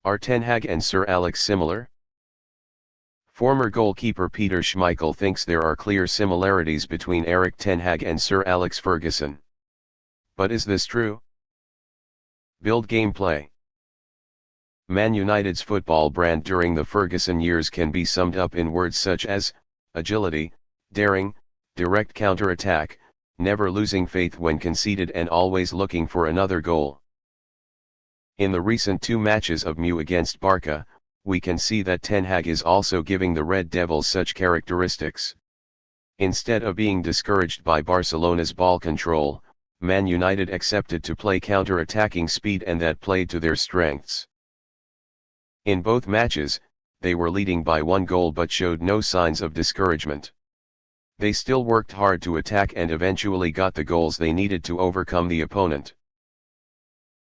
Are Ten Hag and Sir Alex similar? Former goalkeeper Peter Schmeichel thinks there are clear similarities between Erik ten Hag and Sir Alex Ferguson. But is this true? Build gameplay. Man United's football brand during the Ferguson years can be summed up in words such as agility, daring, direct counter-attack, never losing faith when conceded and always looking for another goal. In the recent two matches of MU against Barca, we can see that Ten Hag is also giving the Red Devils such characteristics. Instead of being discouraged by Barcelona's ball control, Man United accepted to play counter-attacking speed, and that played to their strengths. In both matches, they were leading by 1 goal but showed no signs of discouragement. They still worked hard to attack and eventually got the goals they needed to overcome the opponent.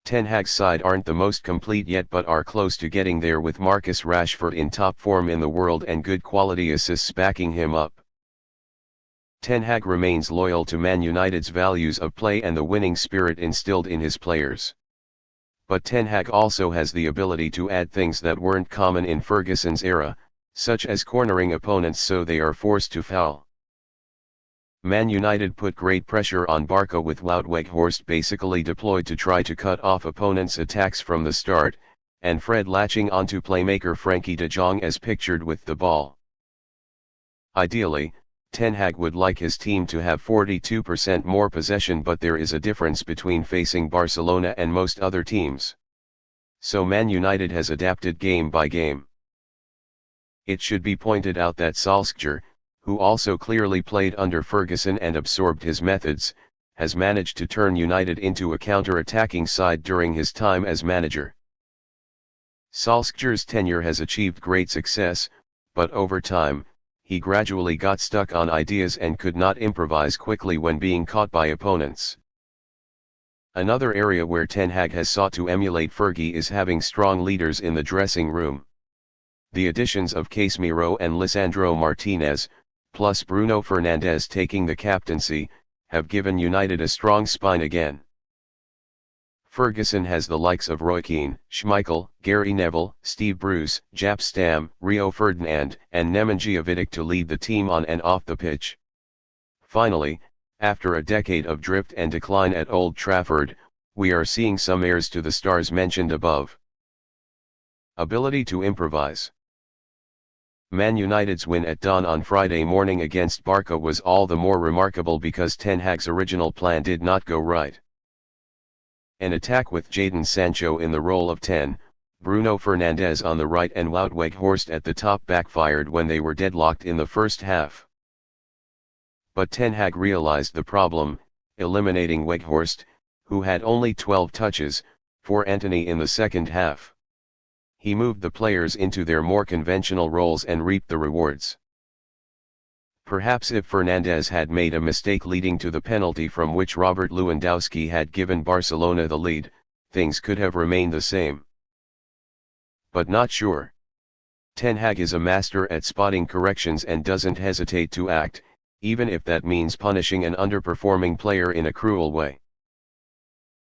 Ten Hag's side aren't the most complete yet but are close to getting there, with Marcus Rashford in top form in the world and good quality assists backing him up. Ten Hag remains loyal to Man United's values of play and the winning spirit instilled in his players. But Ten Hag also has the ability to add things that weren't common in Ferguson's era, such as cornering opponents so they are forced to foul. Man United put great pressure on Barca with Wout Weghorst basically deployed to try to cut off opponents' attacks from the start, and Fred latching onto playmaker Frenkie de Jong as pictured with the ball. Ideally, Ten Hag would like his team to have 42% more possession, but there is a difference between facing Barcelona and most other teams. So Man United has adapted game by game. It should be pointed out that Solskjaer, who also clearly played under Ferguson and absorbed his methods, has managed to turn United into a counter-attacking side during his time as manager. Solskjaer's tenure has achieved great success, but over time, he gradually got stuck on ideas and could not improvise quickly when being caught by opponents. Another area where Ten Hag has sought to emulate Fergie is having strong leaders in the dressing room. The additions of Casemiro and Lisandro Martinez, plus Bruno Fernandes taking the captaincy, have given United a strong spine again. Ferguson has the likes of Roy Keane, Schmeichel, Gary Neville, Steve Bruce, Jaap Stam, Rio Ferdinand, and Nemanja Vidic to lead the team on and off the pitch. Finally, after a decade of drift and decline at Old Trafford, we are seeing some heirs to the stars mentioned above. Ability to improvise. Man United's win at dawn on Friday morning against Barca was all the more remarkable because Ten Hag's original plan did not go right. An attack with Jadon Sancho in the role of 10, Bruno Fernandes on the right and Wout Weghorst at the top backfired when they were deadlocked in the first half. But Ten Hag realized the problem, eliminating Weghorst, who had only 12 touches, for Antony in the second half. He moved the players into their more conventional roles and reaped the rewards. Perhaps if Fernandes had made a mistake leading to the penalty from which Robert Lewandowski had given Barcelona the lead, things could have remained the same. But not sure. Ten Hag is a master at spotting corrections and doesn't hesitate to act, even if that means punishing an underperforming player in a cruel way.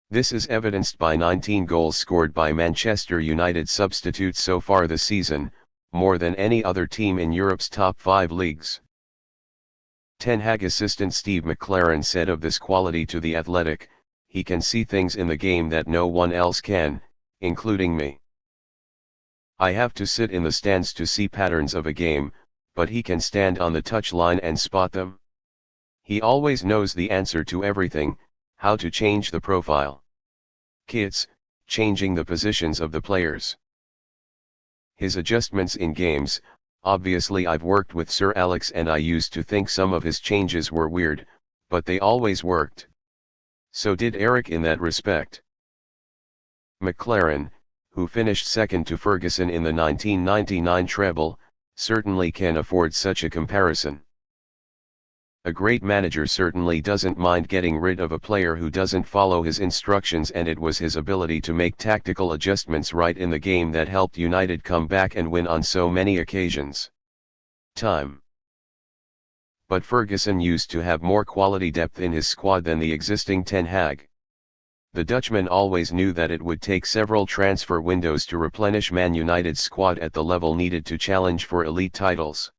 This is evidenced by 19 goals scored by Manchester United substitutes so far this season, more than any other team in Europe's top 5 leagues. Ten Hag assistant Steve McClaren said of this quality to The Athletic, "He can see things in the game that no one else can, including me. I have to sit in the stands to see patterns of a game, but he can stand on the touchline and spot them. He always knows the answer to everything, how to change the profile. Kits, changing the positions of the players. His adjustments in games, obviously I've worked with Sir Alex and I used to think some of his changes were weird, but they always worked. So did Erik in that respect." McClaren, who finished second to Ferguson in the 1999 treble, certainly can afford such a comparison. A great manager certainly doesn't mind getting rid of a player who doesn't follow his instructions, and it was his ability to make tactical adjustments right in the game that helped United come back and win on so many occasions. Time. But Ferguson used to have more quality depth in his squad than the existing Ten Hag. The Dutchman always knew that it would take several transfer windows to replenish Man United's squad at the level needed to challenge for elite titles.